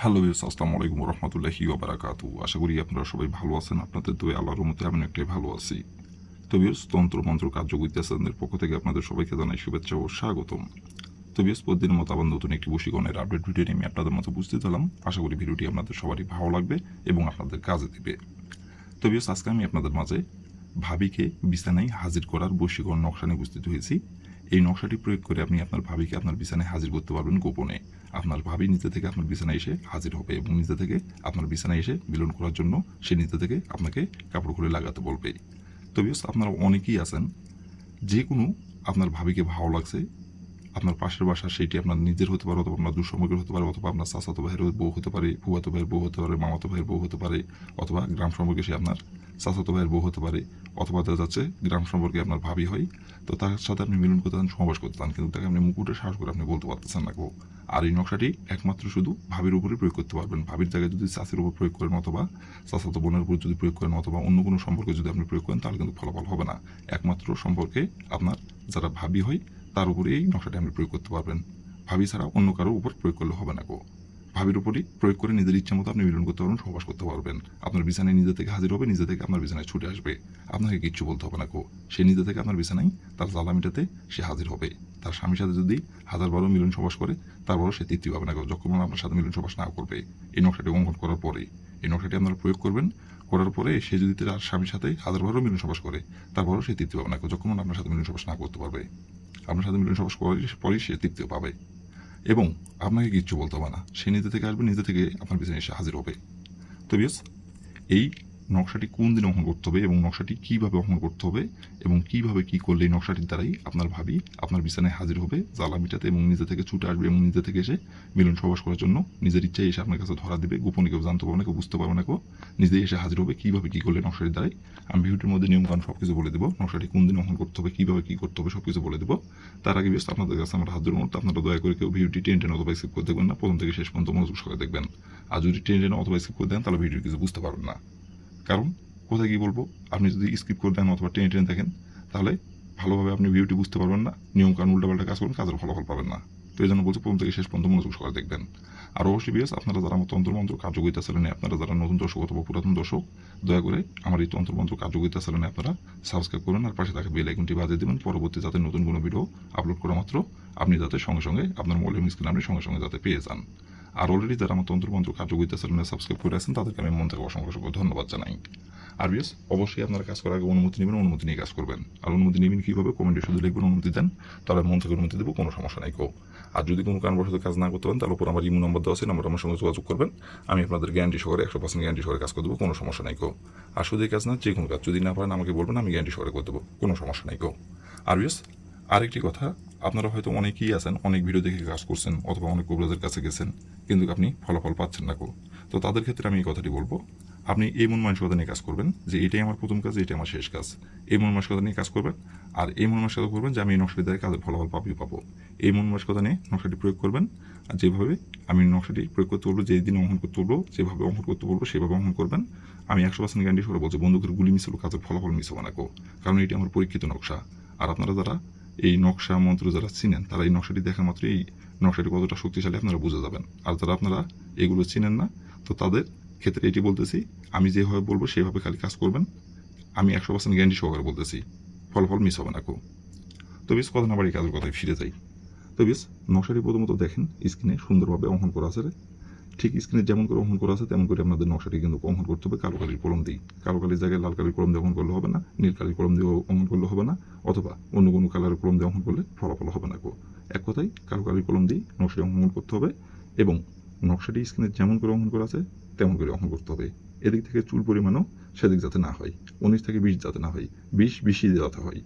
Hello viewers, আসসালামু আলাইকুম ওয়া রাহমাতুল্লাহি ওয়া বারাকাতুহু। আশা করি আপনারা সবাই ভালো আছেন। আপনাদের দোয়ায় আল্লাহর রহমতে আমি অনেকটাই ভালো আছি। তো ভিউয়ার্স, তন্ত্র মন্ত্র কার্যবিদ্যাসনের পক্ষ থেকে আপনাদের সবাইকে জানাই শুভেচ্ছা ও স্বাগতম। তো ভিউয়ার্স, প্রতিদিনের মতো আবার নতুন একটি বশীকরণের আপডেট ভিডিও নিয়ে আমি আপনাদের মতো উপস্থিত হলাম। আশা করি ভিডিওটি আপনাদের সবারই ভালো লাগবে এবং আপনাদের কাজে দিবে। তো ভিউয়ার্স, আজকে আমি আপনাদের মাঝে ভাবিকে বিছানায় হাজির করার বশীকরণ নকশা নিয়ে উপস্থিত হয়েছি। এই নকশাটি প্রয়োগ করে আপনি আপনার ভাবিকে আপনার বিছানায় হাজির করতে পারবেন গোপনে। আপনার ভাবি নিজে থেকে আপনার বিছানায় এসে হাজির হবে এবং নিজে থেকে আপনার বিছানায় এসে মিলন করার জন্য সে নিজে থেকে আপনাকে কাপড় খুলে লাগাতে বলবে। তো ভিউয়ার্স, আপনারা অনেকেই আছেন যে কোনো আপনার ভাবিকে ভালো লাগছে, আপনার পাশের বাসা সেটি আপনার নিজের হতে পারে, অথবা আপনার দুঃসম্পর্কের হতে পারে, অথবা আপনার চাচাতো ভাইয়ের বউ হতে পারে, ফুয়াতো ভাইয়ের বউ হতে পারে, মামাতো ভাইয়ের বউ হতে পারে, অথবা গ্রাম সম্পর্কে সে আপনার চাচাতো ভাইয়ের বউ হতে পারে, অথবা দেখা যাচ্ছে গ্রাম সম্পর্কে আপনার ভাবি হয়। তো তার সাথে আপনি মিলন করতে চান, সমাবেশ করতে চান, কিন্তু তাকে আপনি মুকুটে সাহস করে আপনি বলতে পারতেছেন না কেউ। আর এই নকশাটি একমাত্র শুধু ভাবির উপরে প্রয়োগ করতে পারবেন। ভাবির জায়গায় যদি চাষির উপর প্রয়োগ করেন, অথবা চাচাতো বোনের উপর যদি প্রয়োগ করেন, অথবা অন্য কোনো সম্পর্কে যদি আপনি প্রয়োগ করেন, তাহলে কিন্তু ফলাফল হবে না। একমাত্র সম্পর্কে আপনার যারা ভাবি হয় তার উপরে এই নকশাটি আপনি প্রয়োগ করতে পারবেন। ভাবি ছাড়া অন্য কারোর উপর প্রয়োগ করলে হবে না গো। ভাবির উপরই প্রয়োগ করে নিজের ইচ্ছা মতো আপনি মিলন করতে পারবেন, সহবাস করতে পারবেন। আপনার বিছানায় নিজে থেকে হাজির হবে, নিজে থেকে আপনার বিছানায় ছুটে আসবে। আপনাকে কিচ্ছু বলতে হবে না গো। সে নিজে থেকে আপনার বিছানায় তার জ্বালা মিটাতে সে হাজির হবে। তার স্বামীর সাথে যদি 1000 মিলন সবাস করে, তারপরও সে তৃপ্তি পাবে না গো, যখন আপনার সাথে মিলন সবাস না করবে। এই নকশাটি অঙ্কন করার পরে, এই নকশাটি আপনারা প্রয়োগ করবেন। করার পরে সে যদি তার স্বামীর সাথে 1000 মিলন সবাস করে, তারপরও সে তৃপ্তি পাবে না গো, যখন আপনার সাথে মিলন সবাস না করতে পারবে। আপনার সাথে মিলন সবাস করার পরেই সে তৃপ্তি পাবে এবং আপনাকে কিচ্ছু বলতে হবে না। সে নিজে থেকে আসবে, নিজে থেকে আপনার পিছনে এসে হাজির হবে। তো বিয়স, এই নকশাটি কোন দিন অঙ্কন করতে হবে এবং নকশাটি কীভাবে অঙ্কন করতে হবে এবং কীভাবে কী করলে এই নকশাটির দ্বারাই আপনার ভাবি আপনার বিছানায় হাজির হবে জ্বালা মিটাতে এবং নিজে থেকে ছুটে আসবে এবং নিজে থেকে এসে মিলন সবাস করার জন্য নিজের ইচ্ছায় এসে আপনার কাছে ধরা দিবে। গোপনে কেউ জানতে পারবে না, কেউ বুঝতে পারবে না, কেউ নিজেই এসে হাজির হবে। কীভাবে কী করলে নকশাটির দ্বারাই আমি ভিডিওটির মধ্যে নিয়মকানুন সব কিছু বলে দেবো। নকশাটি কোন দিন অঙ্কন করতে হবে, কীভাবে কী করতে হবে সব কিছু বলে দেবো। তার আগে ব্যস্ত আপনাদের কাছে আমার হাত জোড়ানোর, আপনারা দয়া করে কেউ ভিডিওটি টেনে অথবা স্কিপ করে দেখবেন না, প্রথম থেকে শেষ পর্যন্ত মনোযোগ সহকারে দেখবেন। আর যদি টেনে অথবা স্কিপ করে দেন, তাহলে ভিডিওটি কিছু বুঝতে পারবেন না। কারণ কোথায় কী বলবো, আপনি যদি স্কিপ করে দেন অথবা টেনে টেনে দেখেন, তাহলে ভালোভাবে আপনি ভিডিওটি বুঝতে পারবেন না, নিয়মকানুন উল্টাপাল্টা কাজ করবেন, কাজের ফলাফল পাবেন না। তো এই জন্য বলছি প্রথম থেকে শেষ পর্যন্ত মনোযোগ সহকারে দেখবেন। আর অবশ্যই বিয়াস, আপনারা যারা আমার তন্ত্রমন্ত্র কার্যকরিতা চ্যানেলে, আপনারা যারা নতুন দর্শক অথবা পুরাতন দর্শক, দয়া করে আমার এই তন্ত্রমন্ত্র কার্যকরিতা চ্যানেলে আপনারা সাবস্ক্রাইব করবেন আর পাশে থাকা বেল আইকনটি বাজিয়ে দেবেন। পরবর্তী যাতে নতুন কোনো ভিডিও আপলোড করা মাত্র আপনি যাতে সঙ্গে সঙ্গে আপনার মোবাইল স্ক্রিনে আপনি সঙ্গে সঙ্গে যাতে পেয়ে যান। আর অলরেডি যারা আমার তন্ত্রমন্ত্র কার্যকরিতা চ্যানেলে সাবস্ক্রাইব করে আছেন, তাদেরকে আমি মন থেকে অসংখ্য অসংখ্য ধন্যবাদ জানাই। আর বিয়াস, অবশ্যই আপনারা কাজ করার আগে অনুমতি নেবেন, অনুমতি নিয়ে কাজ করবেন। আর অনুমতি নেবেন কীভাবে, কমেন্টে শুধু লিখবেন অনুমতি দেন, তাহলে মন থেকে অনুমতি দেবো, কোনো সমস্যা নাই কেউ। আর যদি কোনো কারণবশত কাজ না করতে পারেন, তাহলে উপর আমার ইমো নম্বর দেওয়া আছে, নম্বর আমার সঙ্গে যোগাযোগ করবেন। আমি আপনাদের গ্যারান্টি সহকারে 100% গ্যারান্টি সহকারে কাজ করে দেবো, কোনো সমস্যা নাই কেউ। আর শুধু এই কাজ না, যে কোনো কাজ যদি না পারেন আমাকে বলবেন, আমি গ্যারান্টি সহকারে করে দেবো, কোনো সমস্যা নাই কেউ। আর বিয়াস, আরেকটি কথা, আপনারা হয়তো অনেকেই আছেন অনেক ভিডিও দেখে কাজ করছেন অথবা অনেক কবিরাজের কাছে গেছেন, কিন্তু আপনি ফলাফল পাচ্ছেন না কেউ। তো তাদের ক্ষেত্রে আমি এই কথাটি বলবো, আপনি এই মন মানসিকতা নিয়ে কাজ করবেন যে এটাই আমার প্রথম কাজ, এটাই আমার শেষ কাজ। এই মন মানসিকতা নিয়ে কাজ করবেন। আর এই মন মানসিকতা করবেন যে আমি এই নকশাটি দ্বারা কাজের ফলাফল পাবো। এই মন মানসিকতা নিয়ে নকশাটি প্রয়োগ করবেন। আর যেভাবে আমি নকশাটি প্রয়োগ করতে বলবো, যেই দিন অঙ্কন করতে বলবো, যেভাবে অঙ্কন করতে বলবো সেভাবে অঙ্কন করবেন। আমি 100% গ্যারান্টি সহকারে বলছি, বন্দুকের গুলি মিস হলো, কাজের ফলাফল মিস হবে না কেউ, কারণ এটি আমার পরীক্ষিত নকশা। আর আপনারা যারা এই নকশা মন্ত্র যারা চিনেন, তারা এই নকশাটি দেখা মাত্র এই নকশাটি কতটা শক্তিশালী আপনারা বুঝে যাবেন। আর যারা আপনারা এগুলো চিনেন না, তো তাদের ক্ষেত্রে এটি বলতেছি, আমি যেভাবে বলবো সেভাবে খালি কাজ করবেন। আমি 100% গ্যারান্টি সহকারে বলতেছি, ফলাফল মিস হবে না কেউ। তো বেশ, কথা না বাড়ি কাজের কথায় ফিরে যাই। তো বেশ, নকশাটি প্রথমত দেখেন স্ক্রিনে সুন্দরভাবে অঙ্কন করা আছে। ঠিক স্ক্রিনে যেমন করে অঙ্কন করা আছে তেমন করে আপনাদের নকশাটি কিন্তু অঙ্কন করতে হবে কালো কালির কলম দিয়ে। কালো কালির জায়গায় লাল কালির কলম দিয়ে অঙ্কন করলে হবে না, নীল কালির কলম দিয়ে অঙ্কন করলে হবে না, অথবা অন্য কোনো কালারের কলম দিয়ে অঙ্কন করলে ফলাফল হবে না। এক কথায় কালো কালির কলম দিয়ে নকশাটি অঙ্কন করতে হবে এবং নকশাটি স্ক্রিনে যেমন করে অঙ্কন করা আছে তেমন করে অঙ্কন করতে হবে। এদিক থেকে চুল পরিমাণও সেদিক যাতে না হয়, 19 থেকে 20 যাতে না হয়, 20 বেশি যাতে হয়।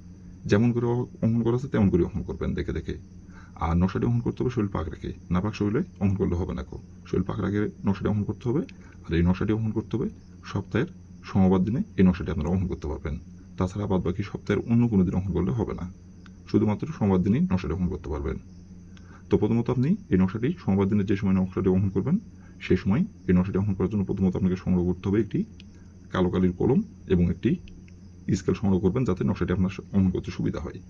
যেমন করে অঙ্কন করা আছে তেমন করে অঙ্কন করবেন দেখে দেখে। আর নকশাটি অঙ্কন করতে হবে শরীর পাক রেখে, না পাক শরীরে অঙ্কন করলে হবে না শরীর পাক রেখে নকশাটি অঙ্কন করতে হবে। আর এই নকশাটি অঙ্কন করতে হবে সপ্তাহের সোমবার দিনে, এই নকশাটি আপনারা অঙ্কন করতে পারবেন। তাছাড়া বাদ বাকি সপ্তাহের অন্য কোনো দিন অঙ্কন করলে হবে না, শুধুমাত্র সোমবার দিনই নকশাটি অঙ্কন করতে পারবেন। তো প্রথমত আপনি এই নকশাটি সোমবার দিনের যে সময় নকশাটি অঙ্কন করবেন, সেই সময় এই নকশাটি অঙ্কন করার জন্য প্রথমত আপনাকে সংগ্রহ করতে হবে একটি কালো কালির কলম এবং একটি স্কেল সংগ্রহ করবেন, যাতে নকশাটি আপনার অঙ্কন করতে সুবিধা হয়।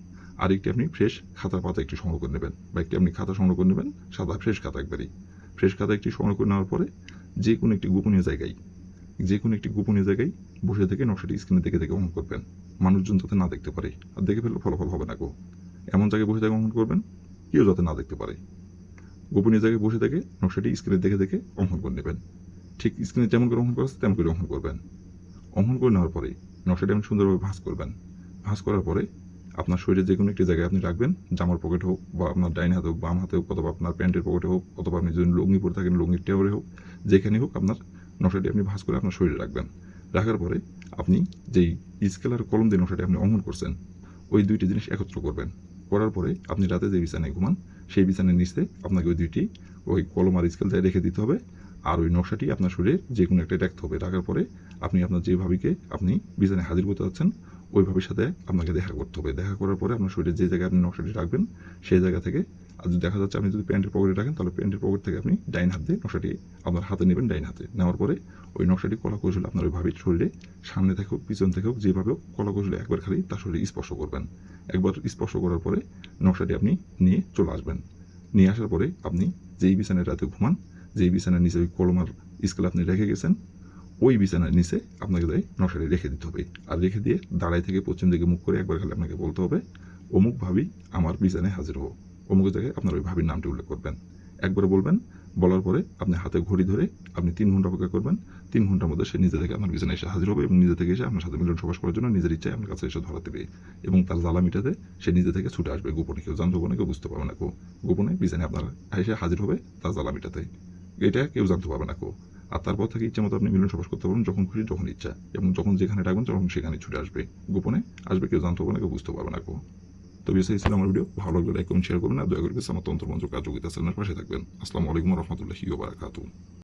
আর একটি আপনি ফ্রেশ খাতার পাতা একটি সংগ্রহ করে নেবেন, বা একটি আপনি খাতা সংগ্রহ করে নেবেন, সাদা ফ্রেশ খাতা একবারই। ফ্রেশ খাতা একটি সংগ্রহ করে নেওয়ার পরে যে কোনো একটি গোপনীয় জায়গায় বসে থেকে নকশাটি স্ক্রিনে দেখে দেখে অঙ্কন করবেন, মানুষজন যাতে না দেখতে পারে। আর দেখে ফেললে ফলাফল হবে না গো। এমন জায়গায় বসে থেকে অঙ্কন করবেন কেউ যাতে না দেখতে পারে। গোপনীয় জায়গায় বসে থেকে নকশাটি স্ক্রিনে দেখে দেখে অঙ্কন করে নেবেন। ঠিক স্ক্রিনে যেমন করে অঙ্কন করা আছে তেমন করে অঙ্কন করবেন। অঙ্কন করে নেওয়ার পরে নকশাটি আপনি সুন্দরভাবে ভাঁজ করবেন। ভাঁজ করার পরে আপনার শরীরে যে কোনো একটি জায়গায় আপনি রাখবেন, জামার পকেট হোক বা আপনার ডাইন হাতে হোক, বাম হাতে হোক, অথবা আপনার প্যান্টের পকেটে হোক, অথবা আপনি যদি লুঙ্গি পরে থাকেন লুঙ্গির টেবরে হোক, যেখানে হোক আপনার নকশাটি আপনি ভাঁজ করে আপনার শরীরে রাখবেন। রাখার পরে আপনি যেই স্কেল আর কলম দিয়ে নকশাটি আপনি অঙ্কন করছেন ওই দুইটি জিনিস একত্র করবেন। করার পরে আপনি রাতে যে বিছানায় ঘুমান সেই বিছানার নিচে আপনাকে ওই কলম আর স্কেল দিয়ে রেখে দিতে হবে। আর ওই নকশাটি আপনার শরীরে যে কোনো একটা রাখতে হবে। রাখার পরে আপনি আপনার যে ভাবিকে আপনি বিছানায় হাজির করতে যাচ্ছেন ওই ভাবির সাথে আপনাকে দেখা করতে হবে। দেখা করার পরে আপনার শরীরে যে জায়গায় আপনি নকশাটি রাখবেন সেই জায়গা থেকে, আর যদি দেখা যাচ্ছে আপনি যদি প্যান্টের পকেটে রাখেন তাহলে প্যান্টের পকেট থেকে আপনি ডাইন হাত দিয়ে নকশাটি আপনার হাতে নেবেন। ডাইন হাতে নেওয়ার পরে ওই নকশাটি কলা কৌশলে আপনার ওই ভাবির শরীরে সামনে থেকে হোক পিছন থেকে হোক যেভাবে হোক কলা কৌশলে একবার খালি তার শরীরে স্পর্শ করবেন। একবার স্পর্শ করার পরে নকশাটি আপনি নিয়ে চলে আসবেন। নিয়ে আসার পরে আপনি যেই বিছানায় রাতে ঘুমান, যেই বিছানার নিচে ওই কলম আর স্কেল আপনি রেখে গেছেন ওই বিছানার নিচে আপনাকে যাই নকশাটি রেখে দিতে হবে। আর রেখে দিয়ে দাঁড়াই থেকে পশ্চিম দিকে মুখ করে একবার খালি আপনাকে বলতে হবে, অমুক ভাবি আমার বিছানায় হাজির হো। অমুক জায়গায় আপনার ওই ভাবির নামটি উল্লেখ করবেন। একবার বলবেন, বলার পরে আপনি হাতে ঘড়ি ধরে আপনি 3 ঘন্টা অপেক্ষা করবেন। 3 ঘন্টার মধ্যে সে নিজে থেকে আপনার বিছানায় এসে হাজির হবে এবং নিজে থেকে এসে আপনার সাথে মিলন সবাস করার জন্য নিজের ইচ্ছায় আপনার কাছে এসে ধরা দেবে এবং তার জ্বালা মিটাতে সে নিজে থেকে ছুটে আসবে। গোপনে কেউ জানতে পারবে না, কেউ বুঝতে পারবে না। গোপনে বিছানায় আপনার এসে হাজির হবে তার জ্বালা মিটাতে। এটা কেউ জানতে পারবে না। আর তারপর থেকে ইচ্ছা মতো আপনি মিলন সবাস করতে পারবেন যখন খুশি যখন ইচ্ছা, এবং যখন যেখানে ডাকবেন তখন সেখানে ছুটে আসবে। গোপনে আসবে, কেউ জানতে পারবে না, কেউ বুঝতে পারবে না। তো এই ছিল আমার ভিডিও। ভালো লাগলে লাইক কমেন্ট শেয়ার করবেন আর দয়া করে আমার তন্ত্র মন্ত্র কার্যকরিতা চ্যানেলের পাশে থাকবেন। আসসালামু আলাইকুম রহমতুল্লাহি ওয়া বারাকাতুহু।